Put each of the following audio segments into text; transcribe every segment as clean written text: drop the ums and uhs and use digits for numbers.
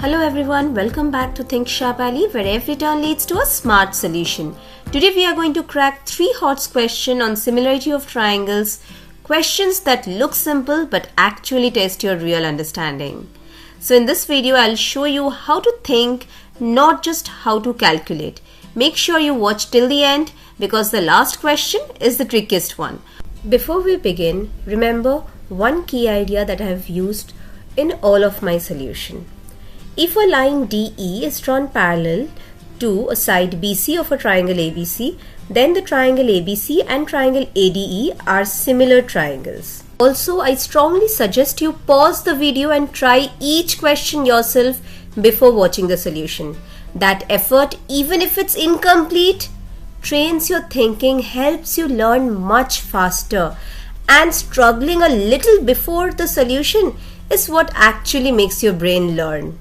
Hello everyone, welcome back to Think Sharp Alley, where every turn leads to a smart solution. Today we are going to crack 3 HOTS questions on similarity of triangles, questions that look simple but actually test your real understanding. So in this video I'll show you how to think, not just how to calculate. Make sure you watch till the end because the last question is the trickiest one. Before we begin, remember one key idea that I have used in all of my solution. If a line DE is drawn parallel to a side BC of a triangle ABC, then the triangle ABC and triangle ADE are similar triangles. Also, I strongly suggest you pause the video and try each question yourself before watching the solution. That effort, even if it's incomplete, trains your thinking, helps you learn much faster, and struggling a little before the solution is what actually makes your brain learn.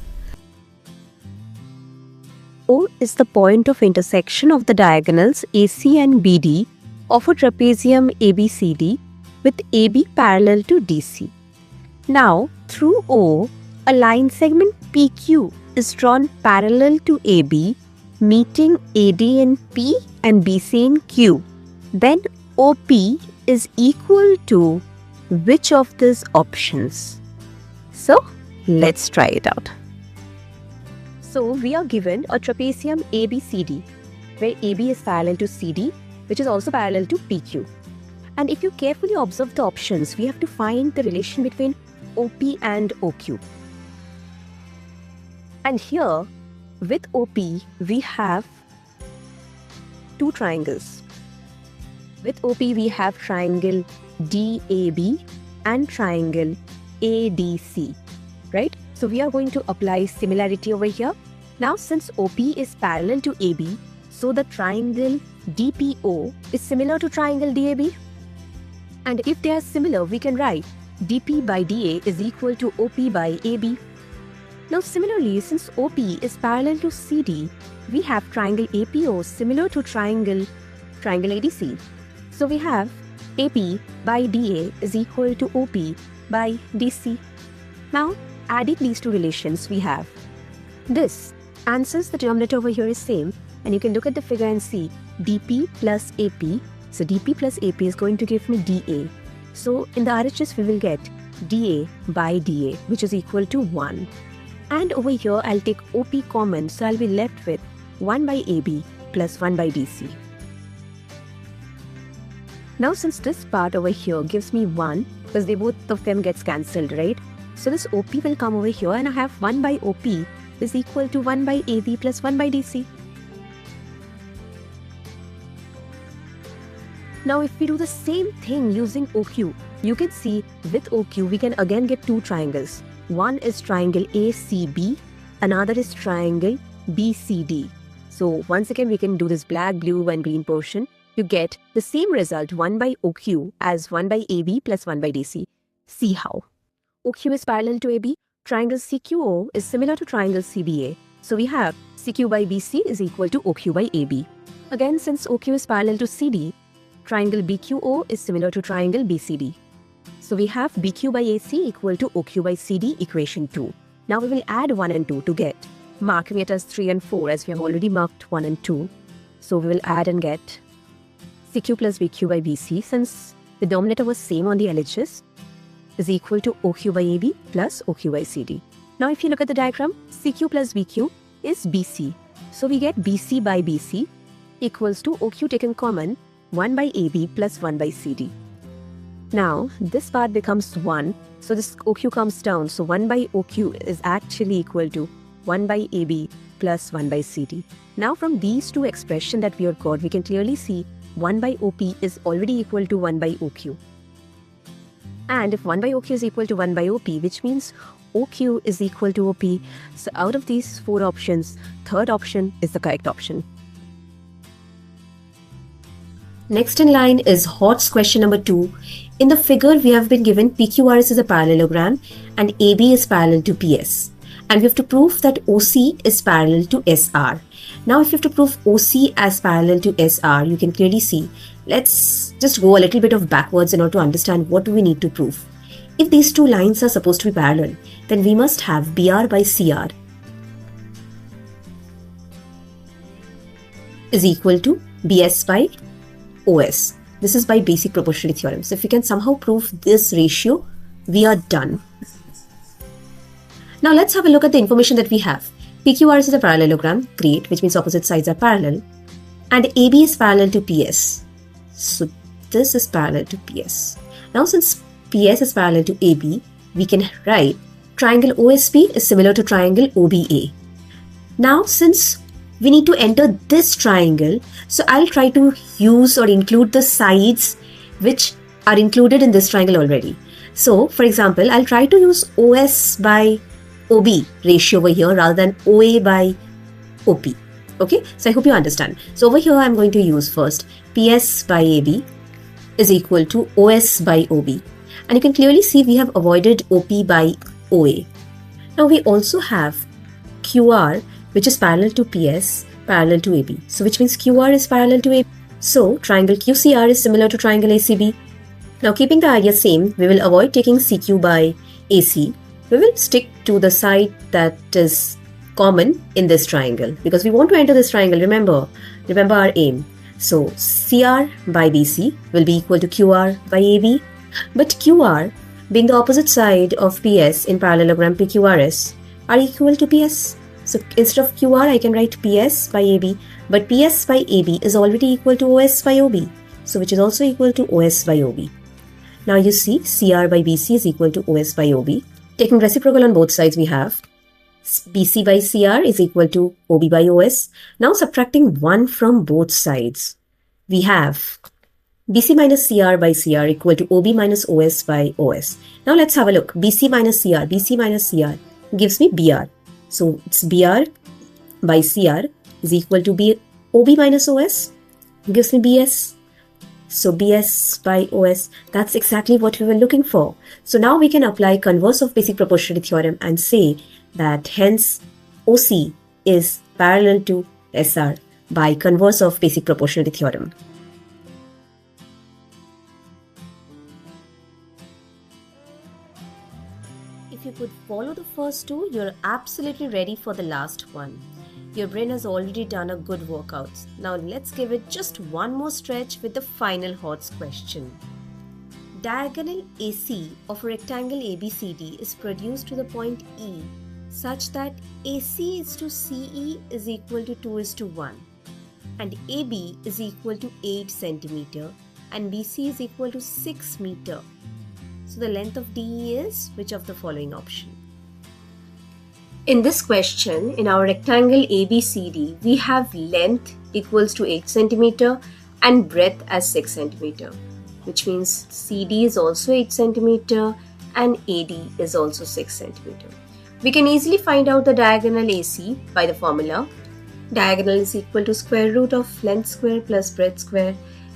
O is the point of intersection of the diagonals AC and BD of a trapezium ABCD with AB parallel to DC. Now, through O, a line segment PQ is drawn parallel to AB, meeting AD in P and BC in Q. Then OP is equal to which of these options? So, let's try it out. So we are given a trapezium ABCD where AB is parallel to CD, which is also parallel to PQ. And if you carefully observe the options, we have to find the relation between OP and OQ. And here with OP we have two triangles. With OP we have triangle DAB and triangle ADC, right? So we are going to apply similarity over here. Now since OP is parallel to AB, so the triangle DPO is similar to triangle DAB. And if they are similar, we can write DP by DA is equal to OP by AB. Now similarly, since OP is parallel to CD, we have triangle APO similar to triangle ADC. So we have AP by DA is equal to OP by DC. Now adding these two relations, we have this. And since the denominator over here is same, and you can look at the figure and see DP plus AP. So DP plus AP is going to give me DA. So in the RHS we will get DA by DA, which is equal to 1. And over here I'll take OP common, so I'll be left with 1 by AB plus 1 by DC. Now since this part over here gives me 1, because both of them gets cancelled, right? So this OP will come over here and I have 1 by OP is equal to 1 by AB plus 1 by DC. Now if we do the same thing using OQ, you can see with OQ we can again get two triangles. One is triangle ACB, another is triangle BCD. So once again we can do this black, blue and green portion. You get the same result 1 by OQ as 1 by AB plus 1 by DC. See how? OQ is parallel to AB, triangle CQO is similar to triangle CBA. So we have CQ by BC is equal to OQ by AB. Again, since OQ is parallel to CD, triangle BQO is similar to triangle BCD. So we have BQ by AC equal to OQ by CD, equation 2. Now we will add 1 and 2 to get, marking it as 3 and 4 as we have already marked 1 and 2. So we will add and get CQ plus BQ by BC, since the denominator was same on the LHS, is equal to OQ by AB plus OQ by CD. Now if you look at the diagram, CQ plus BQ is BC. So we get BC by BC equals to OQ taken common 1 by AB plus 1 by CD. Now this part becomes 1. So this OQ comes down. So 1 by OQ is actually equal to 1 by AB plus 1 by CD. Now from these two expressions that we have got, we can clearly see 1 by OP is already equal to 1 by OQ. And if 1 by OQ is equal to 1 by OP, which means OQ is equal to OP. So out of these 4 options, third option is the correct option. Next in line is HOTS question number 2. In the figure we have been given PQRS is a parallelogram and AB is parallel to PS. And we have to prove that OC is parallel to SR. Now if you have to prove OC as parallel to SR, you can clearly see. Let's just go a little bit of backwards in order to understand what do we need to prove. If these two lines are supposed to be parallel, then we must have BR by CR is equal to BS by OS. This is by basic proportionality theorem. So if we can somehow prove this ratio, we are done. Now let's have a look at the information that we have. PQR is a parallelogram, great, which means opposite sides are parallel. And AB is parallel to PS. So this is parallel to PS. Now since PS is parallel to AB, we can write triangle OSP is similar to triangle OBA. Now since we need to enter this triangle, so I'll try to use or include the sides which are included in this triangle already. So for example, I'll try to use OS by OB ratio over here rather than OA by OP. Okay, so I hope you understand. So over here I'm going to use first PS by AB is equal to OS by OB. And you can clearly see we have avoided OP by OA. Now we also have QR, which is parallel to PS, parallel to AB. So which means QR is parallel to AB. So triangle QCR is similar to triangle ACB. Now keeping the idea same, we will avoid taking CQ by AC. We will stick to the side that is common in this triangle because we want to enter this triangle. Remember our aim. So CR by BC will be equal to QR by AB. But QR, being the opposite side of PS in parallelogram PQRS, are equal to PS. So instead of QR, I can write PS by AB. But PS by AB is already equal to OS by OB. So which is also equal to OS by OB. Now you see CR by BC is equal to OS by OB. Taking reciprocal on both sides, we have BC by CR is equal to OB by OS. Now subtracting 1 from both sides, we have BC minus CR by CR equal to OB minus OS by OS. Now let's have a look. BC minus CR gives me BR. So it's BR by CR is equal to OB minus OS gives me BS. So BS by OS, that's exactly what we were looking for. So now we can apply converse of basic proportionality theorem and say that hence OC is parallel to SR by converse of basic proportionality theorem. If you could follow the first two, you're absolutely ready for the last one. Your brain has already done a good workout. Now let's give it just one more stretch with the final HOTS question. Diagonal AC of a rectangle ABCD is produced to the point E such that AC is to CE is equal to 2:1 and AB is equal to 8 cm and BC is equal to 6 meter. So the length of DE is which of the following option? In this question, in our rectangle ABCD, we have length equals to 8 cm and breadth as 6 cm, which means CD is also 8 cm and AD is also 6 cm. We can easily find out the diagonal AC by the formula. Diagonal is equal to square root of length square plus breadth square.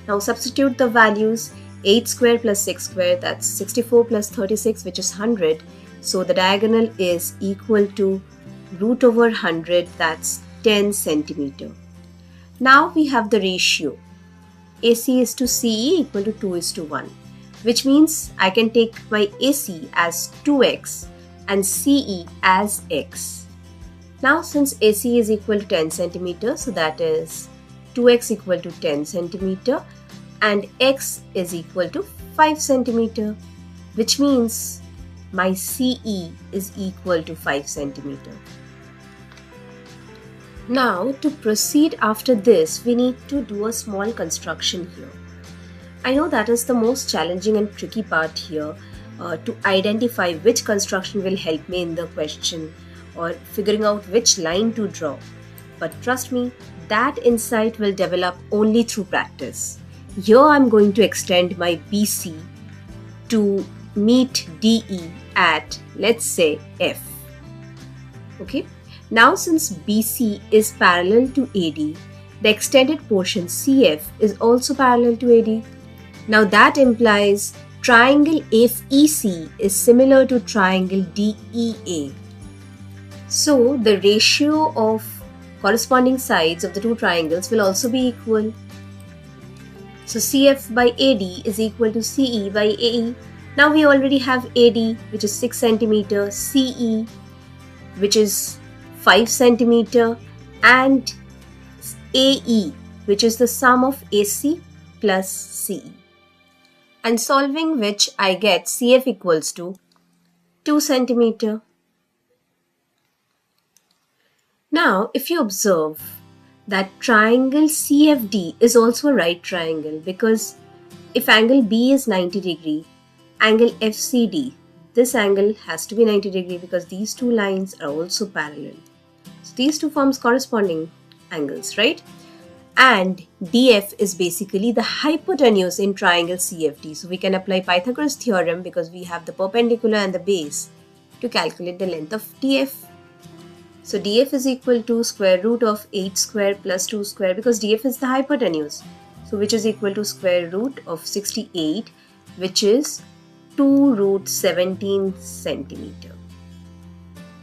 Now substitute the values 8 square plus 6 square, that's 64 plus 36, which is 100. So the diagonal is equal to root over 100, that's 10 centimeter. Now we have the ratio. AC is to CE equal to 2:1, which means I can take my AC as 2x and CE as x. Now since AC is equal to 10 centimeter, so that is 2x equal to 10 centimeter and x is equal to 5 centimeter, which means my CE is equal to 5 centimeter. Now to proceed after this, we need to do a small construction here. I know that is the most challenging and tricky part here, to identify which construction will help me in the question or figuring out which line to draw. But trust me, that insight will develop only through practice. Here I'm going to extend my BC to meet DE at, let's say, F. Okay. Now since BC is parallel to AD, the extended portion CF is also parallel to AD. Now that implies triangle FEC is similar to triangle DEA. So the ratio of corresponding sides of the two triangles will also be equal. So CF by AD is equal to CE by AE. Now we already have AD, which is 6 centimeter, CE, which is 5 centimeter, and AE, which is the sum of AC plus CE. And solving which I get CF equals to 2 centimeter. Now, if you observe that triangle CFD is also a right triangle, because if angle B is 90 degree, angle FCD, this angle has to be 90 degree because these two lines are also parallel. So these two forms corresponding angles, right? And DF is basically the hypotenuse in triangle CFD. So we can apply Pythagoras theorem because we have the perpendicular and the base to calculate the length of DF. So DF is equal to square root of 8 square plus 2 square because DF is the hypotenuse. So which is equal to square root of 68, which is 2 root 17 centimeter.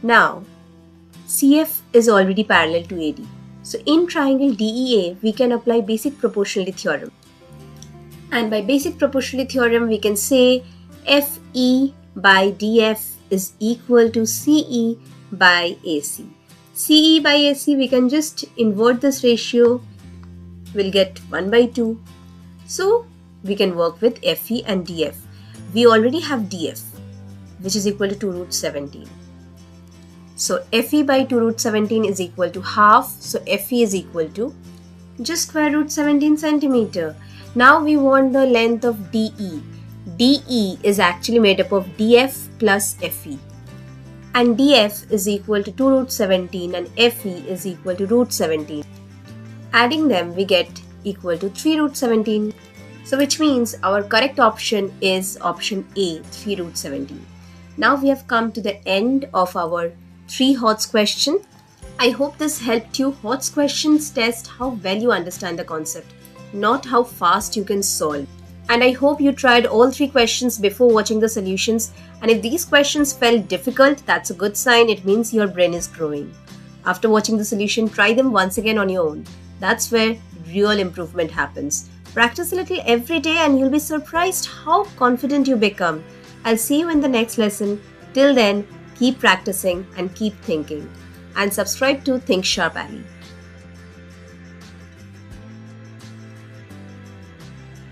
Now, CF is already parallel to AD. So in triangle DEA, we can apply basic proportionality theorem. And by basic proportionality theorem, we can say FE by DF is equal to CE by AC. CE by AC, we can just invert this ratio. We'll get 1 by 2. So we can work with FE and DF. We already have DF, which is equal to 2 root 17. So FE by 2 root 17 is equal to half. So FE is equal to just square root 17 centimeter. Now we want the length of DE. DE is actually made up of DF plus FE. And DF is equal to 2 root 17 and FE is equal to root 17. Adding them, we get equal to 3 root 17. So which means our correct option is option A, 3 root 17. Now we have come to the end of our 3 HOTS question. I hope this helped you. HOTS questions test how well you understand the concept, not how fast you can solve. And I hope you tried all 3 questions before watching the solutions. And if these questions felt difficult, that's a good sign. It means your brain is growing. After watching the solution, try them once again on your own. That's where real improvement happens. Practice a little every day and you'll be surprised how confident you become. I'll see you in the next lesson. Till then, keep practicing and keep thinking. And subscribe to Think Sharp Ali.